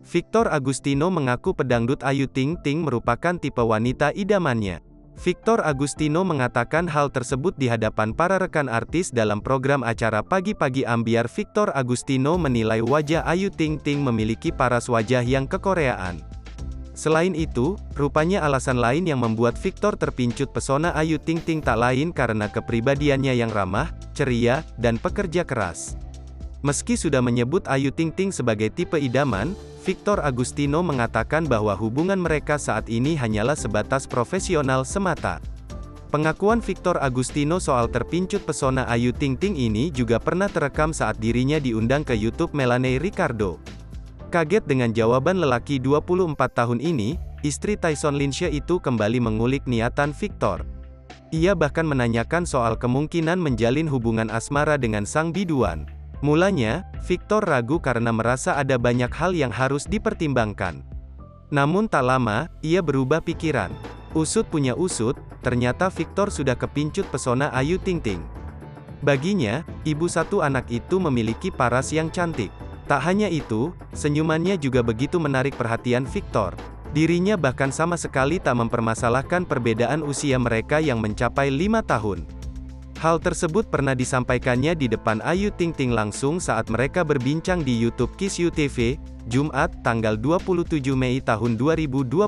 Victor Agustino mengaku pedangdut Ayu Ting Ting merupakan tipe wanita idamannya. Victor Agustino mengatakan hal tersebut di hadapan para rekan artis dalam program acara Pagi-Pagi Ambiar. Victor Agustino menilai wajah Ayu Ting Ting memiliki paras wajah yang kekoreaan. Selain itu, rupanya alasan lain yang membuat Victor terpincut pesona Ayu Ting Ting tak lain karena kepribadiannya yang ramah, ceria, dan pekerja keras. Meski sudah menyebut Ayu Ting Ting sebagai tipe idaman, Victor Agustino mengatakan bahwa hubungan mereka saat ini hanyalah sebatas profesional semata. Pengakuan Victor Agustino soal terpincut pesona Ayu Ting Ting ini juga pernah terekam saat dirinya diundang ke YouTube Melanie Ricardo. Kaget dengan jawaban lelaki 24 tahun ini, istri Tyson Linsha itu kembali mengulik niatan Victor. Ia bahkan menanyakan soal kemungkinan menjalin hubungan asmara dengan sang biduan. Mulanya, Victor ragu karena merasa ada banyak hal yang harus dipertimbangkan. Namun tak lama, ia berubah pikiran. Usut punya usut, ternyata Victor sudah kepincut pesona Ayu Ting Ting. Baginya, ibu satu anak itu memiliki paras yang cantik. Tak hanya itu, senyumannya juga begitu menarik perhatian Victor. Dirinya bahkan sama sekali tak mempermasalahkan perbedaan usia mereka yang mencapai 5 tahun. Hal tersebut pernah disampaikannya di depan Ayu Ting Ting langsung saat mereka berbincang di YouTube Kiss You TV, Jumat, tanggal 27 Mei tahun 2022.